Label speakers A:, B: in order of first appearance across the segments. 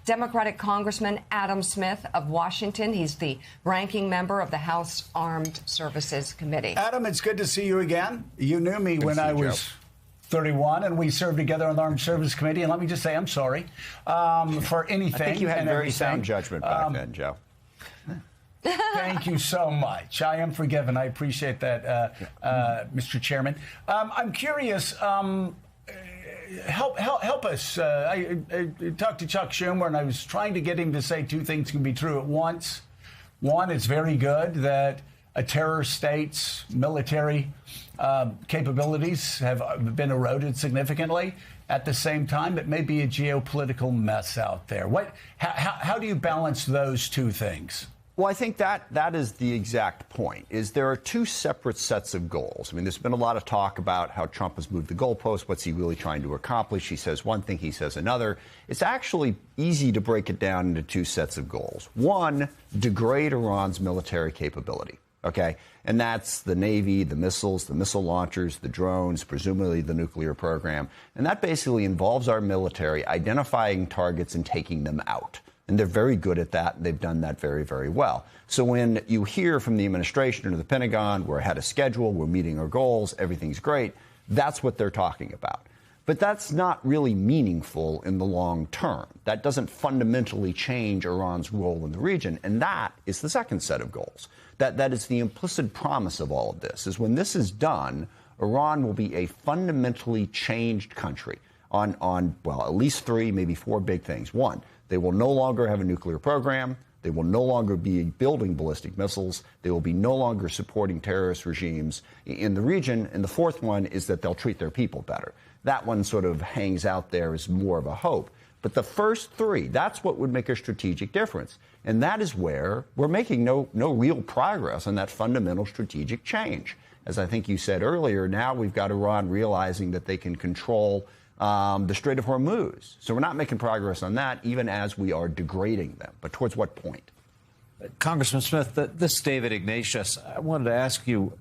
A: Democratic Congressman Adam Smith of Washington. He's the ranking member of the House Armed Services Committee.
B: Adam, it's good to see you again. You knew me when I was 31, and we served together on the Armed Services Committee. And let me just say, I'm sorry for anything.
C: I think you had very
B: everything.
C: sound judgment back then, Joe.
B: Thank you so much. I am forgiven. I appreciate that, Mr. Chairman. I'm curious. Help us. I talked to Chuck Schumer, and I was trying to get him to say two things can be true at once. One, it's very good that a terror state's military capabilities have been eroded significantly. At the same time, it may be a geopolitical mess out there. How do you balance those two things?
C: Well, I think that is the exact point, is there are two separate sets of goals. I mean, there's been a lot of talk about how Trump has moved the goalposts. What's he really trying to accomplish? He says one thing, he says another. It's actually easy to break it down into two sets of goals. One, degrade Iran's military capability. OK, and that's the Navy, the missiles, the missile launchers, the drones, presumably the nuclear program. And that basically involves our military identifying targets and taking them out. And they're very good at that. And they've done that very, very well. So when you hear from the administration or the Pentagon, we're ahead of schedule, we're meeting our goals, everything's great, that's what they're talking about. But that's not really meaningful in the long term. That doesn't fundamentally change Iran's role in the region. And that is the second set of goals. That is the implicit promise of all of this, is when this is done, Iran will be a fundamentally changed country on well, at least three, maybe four big things. One, they will no longer have a nuclear program. They will no longer be building ballistic missiles. They will be no longer supporting terrorist regimes in the region. And the fourth one is that they'll treat their people better. That one sort of hangs out there as more of a hope. But the first three, that's what would make a strategic difference. And that is where we're making no real progress on that fundamental strategic change. As I think you said earlier, now we've got Iran realizing that they can control the Strait of Hormuz. So we're not making progress on that, even as we are degrading them. But towards what point?
D: Congressman Smith, this is David Ignatius. I wanted to ask you,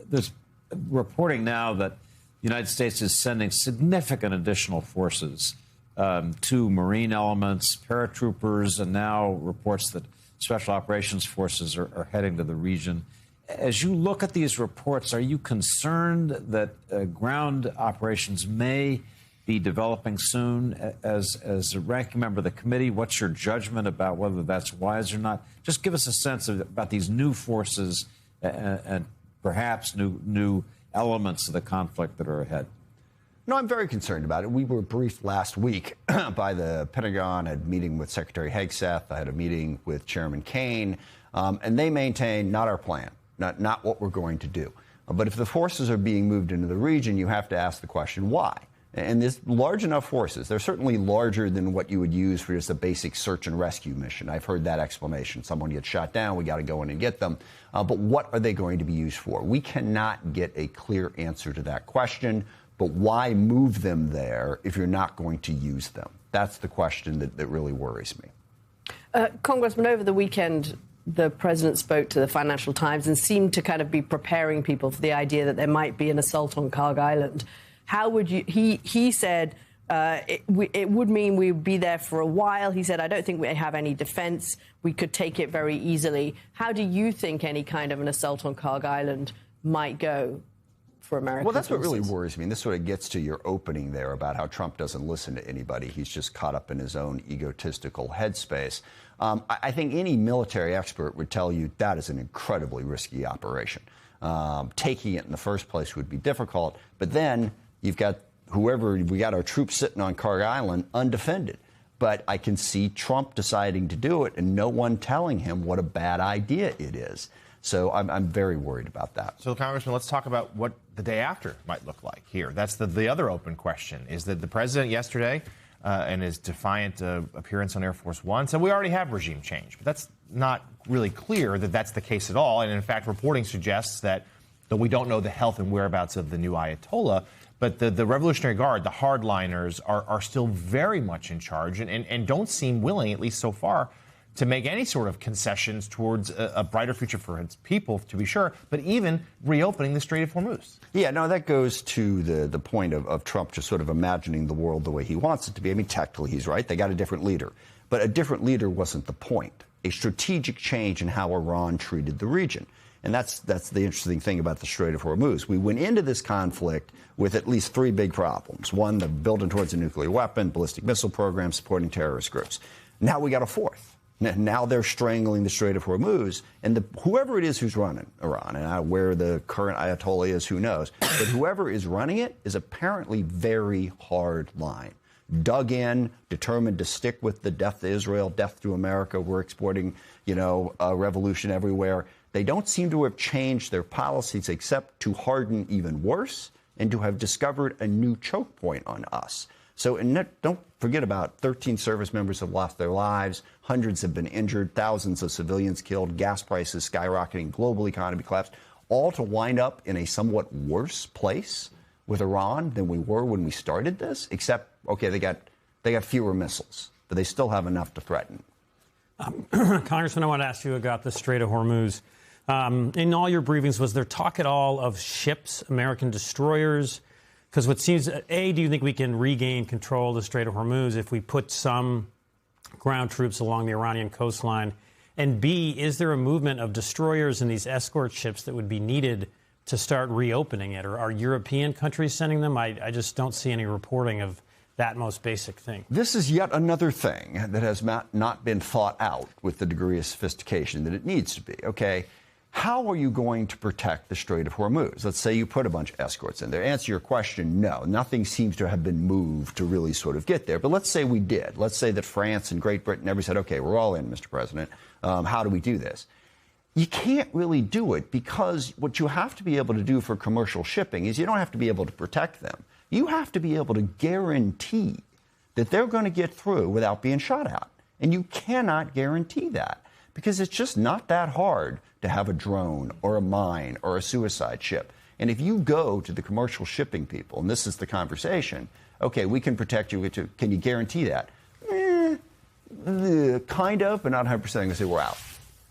D: there's reporting now that the United States is sending significant additional forces to Marine elements, paratroopers, and now reports that Special Operations Forces are heading to the region. As you look at these reports, are you concerned that ground operations may be developing soon? As a ranking member of the committee, what's your judgment about whether that's wise or not? Just give us a sense about these new forces and perhaps new elements of the conflict that are ahead.
C: No, I'm very concerned about it. We were briefed last week by the Pentagon. I had a meeting with Secretary Hegseth. I had a meeting with Chairman Kaine. And they maintain not our plan, not what we're going to do. But if the forces are being moved into the region, you have to ask the question, why? And there's large enough forces. They're certainly larger than what you would use for just a basic search and rescue mission. I've heard that explanation. Someone gets shot down, we got to go in and get them. But what are they going to be used for? We cannot get a clear answer to that question. But why move them there if you're not going to use them? That's the question that really worries me.
E: Congressman, over the weekend, the president spoke to the Financial Times and seemed to kind of be preparing people for the idea that there might be an assault on Kharg Island. How would you? He said it would mean we would be there for a while. He said, I don't think we have any defense. We could take it very easily. How do you think any kind of an assault on Kharg Island might go for America?
C: Well, that's what really worries me. And this sort of gets to your opening there about how Trump doesn't listen to anybody. He's just caught up in his own egotistical headspace. I think any military expert would tell you that is an incredibly risky operation. Taking it in the first place would be difficult. But then you've got we got our troops sitting on Kharg Island undefended. But I can see Trump deciding to do it and no one telling him what a bad idea it is. So I'm very worried about that.
F: So, Congressman, let's talk about what the day after might look like here. That's the other open question, is that the president yesterday, in his defiant appearance on Air Force One, said we already have regime change. But that's not really clear that that's the case at all. And, in fact, reporting suggests that, though we don't know the health and whereabouts of the new Ayatollah, but the Revolutionary Guard, the hardliners, are still very much in charge and don't seem willing, at least so far, to make any sort of concessions towards a brighter future for its people, to be sure, but even reopening the Strait of Hormuz.
C: Yeah, no, that goes to the point of Trump just sort of imagining the world the way he wants it to be. I mean, technically, he's right. They got a different leader. But a different leader wasn't the point. A strategic change in how Iran treated the region. And that's the interesting thing about the Strait of Hormuz. We went into this conflict with at least three big problems. One, the building towards a nuclear weapon, ballistic missile program, supporting terrorist groups. Now we got a fourth. Now they're strangling the Strait of Hormuz, and whoever it is who's running Iran, and where the current Ayatollah is, who knows, but whoever is running it is apparently very hard line. Dug in, determined to stick with the death to Israel, death to America. We're exporting, a revolution everywhere. They don't seem to have changed their policies except to harden even worse and to have discovered a new choke point on us. So don't forget about 13 service members have lost their lives, hundreds have been injured, thousands of civilians killed, gas prices skyrocketing, global economy collapsed, all to wind up in a somewhat worse place with Iran than we were when we started this, except, okay, they got fewer missiles, but they still have enough to threaten.
G: Congressman, I want to ask you about the Strait of Hormuz. In all your briefings, was there talk at all of ships, American destroyers? Because what seems, A, do you think we can regain control of the Strait of Hormuz if we put some ground troops along the Iranian coastline? And B, is there a movement of destroyers and these escort ships that would be needed to start reopening it? Or are European countries sending them? I just don't see any reporting of that most basic thing.
C: This is yet another thing that has not been thought out with the degree of sophistication that it needs to be. Okay, how are you going to protect the Strait of Hormuz? Let's say you put a bunch of escorts in there. Answer your question, no. Nothing seems to have been moved to really sort of get there. But let's say we did. Let's say that France and Great Britain never said, okay, we're all in, Mr. President. How do we do this? You can't really do it because what you have to be able to do for commercial shipping is you don't have to be able to protect them. You have to be able to guarantee that they're going to get through without being shot at. And you cannot guarantee that because it's just not that hard to have a drone or a mine or a suicide ship. And if you go to the commercial shipping people, and this is the conversation, okay, we can protect you. Can you guarantee that? Kind of, but not 100%. I'm going to say we're out.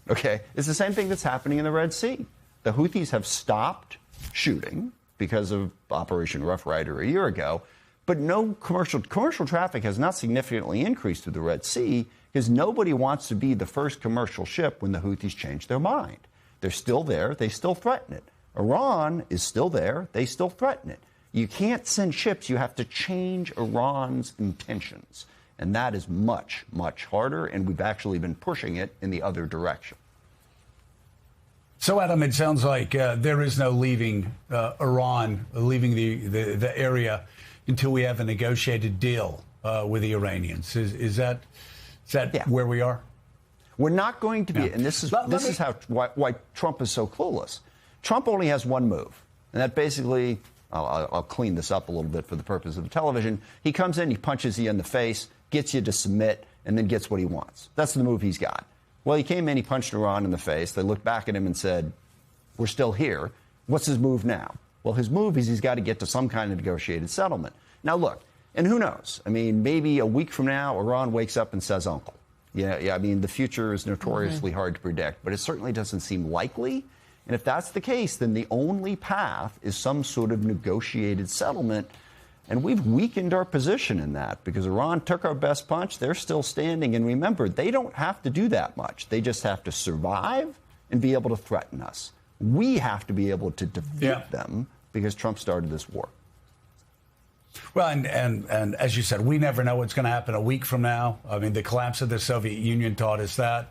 C: Okay? It's the same thing that's happening in the Red Sea. The Houthis have stopped shooting because of Operation Rough Rider a year ago, but no commercial traffic has not significantly increased through the Red Sea because nobody wants to be the first commercial ship when the Houthis change their mind. They're still there. They still threaten it. Iran is still there. They still threaten it. You can't send ships. You have to change Iran's intentions. And that is much, much harder, and we've actually been pushing it in the other direction.
B: So, Adam, it sounds like there is no leaving Iran, leaving the area until we have a negotiated deal with the Iranians. Is that where we are?
C: We're not going to be, and this is why Trump is so clueless. Trump only has one move, and that basically, I'll clean this up a little bit for the purpose of the television. He comes in, he punches you in the face, gets you to submit, and then gets what he wants. That's the move he's got. Well, he came in, he punched Iran in the face. They looked back at him and said, we're still here. What's his move now? Well, his move is he's got to get to some kind of negotiated settlement. Now, look, and who knows? I mean, maybe a week from now, Iran wakes up and says, uncle. Yeah, I mean, the future is notoriously hard to predict, but it certainly doesn't seem likely. And if that's the case, then the only path is some sort of negotiated settlement. And we've weakened our position in that because Iran took our best punch. They're still standing. And remember, they don't have to do that much. They just have to survive and be able to threaten us. We have to be able to defeat them because Trump started this war.
B: Well, and as you said, we never know what's going to happen a week from now. I mean, the collapse of the Soviet Union taught us that.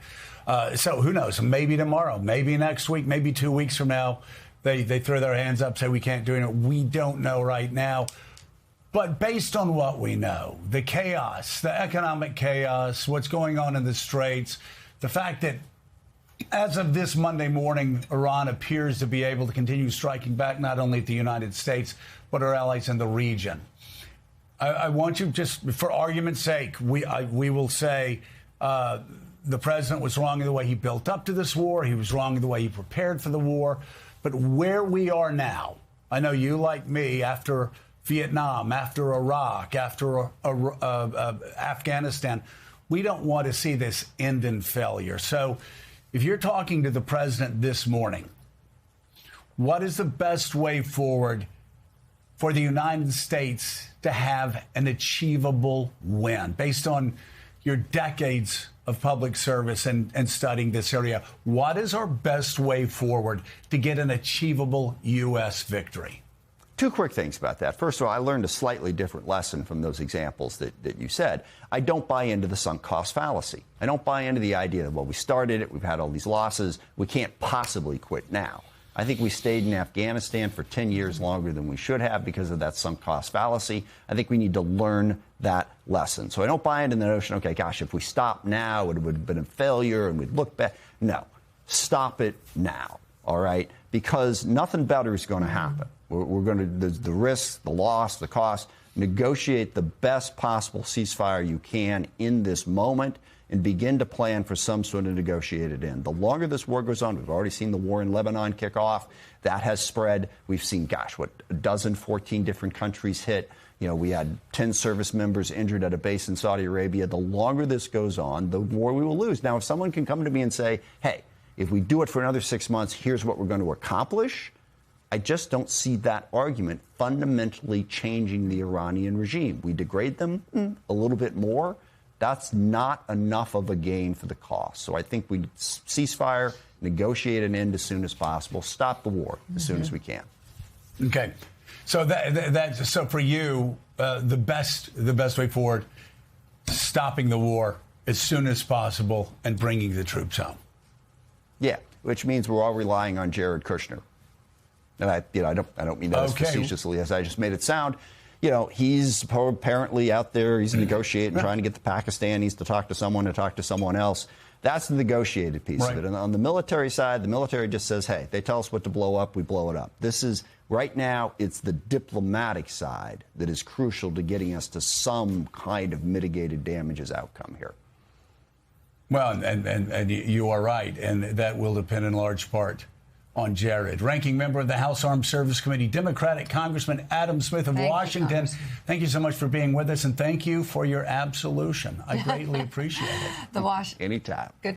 B: So who knows? Maybe tomorrow, maybe next week, maybe 2 weeks from now, they throw their hands up, say we can't do it. We don't know right now. But based on what we know, the chaos, the economic chaos, what's going on in the Straits, the fact that as of this Monday morning, Iran appears to be able to continue striking back not only at the United States, but our allies in the region. I want you, just for argument's sake, we will say the president was wrong in the way he built up to this war. He was wrong in the way he prepared for the war. But where we are now, I know you, like me, after Vietnam, after Iraq, after Afghanistan, we don't want to see this end in failure. So if you're talking to the president this morning, what is the best way forward for the United States to have an achievable win based on your decades of public service and studying this area. What is our best way forward to get an achievable U.S. victory?
C: Two quick things about that. First of all, I learned a slightly different lesson from those examples that you said. I don't buy into the sunk cost fallacy. I don't buy into the idea that, well, we started it, we've had all these losses, we can't possibly quit now. I think we stayed in Afghanistan for 10 years longer than we should have because of that sunk cost fallacy. I think we need to learn that lesson. So I don't buy into the notion, okay, gosh, if we stop now, it would have been a failure and we'd look back. No, stop it now, all right? Because nothing better is going to happen. We're going to, the risks, the loss, the cost, negotiate the best possible ceasefire you can in this moment and begin to plan for some sort of negotiated end. The longer this war goes on, we've already seen the war in Lebanon kick off. That has spread. We've seen, gosh, what, 14 different countries hit. You know, we had 10 service members injured at a base in Saudi Arabia. The longer this goes on, the more we will lose. Now, if someone can come to me and say, hey, if we do it for another 6 months, here's what we're going to accomplish, I just don't see that argument fundamentally changing the Iranian regime. We degrade them a little bit more. That's not enough of a gain for the cost. So I think we ceasefire, negotiate an end as soon as possible, stop the war as soon as we can.
B: Okay, so so for you, the best way forward, stopping the war as soon as possible and bringing the troops home.
C: Yeah, which means we're all relying on Jared Kushner. And I don't mean that as facetiously as I just made it sound. You know, he's apparently out there, he's negotiating, trying to get the Pakistanis to talk to someone else. That's the negotiated piece of it. And on the military side, the military just says, hey, they tell us what to blow up, we blow it up. This is, right now, it's the diplomatic side that is crucial to getting us to some kind of mitigated damages outcome here.
B: Well, and you are right, and that will depend in large part on Jared. Ranking member of the House Armed Services Committee, Democratic Congressman Adam Smith of Washington. Thank you so much for being with us, and thank you for your absolution. I greatly appreciate it.
A: The
C: Anytime.
A: Good.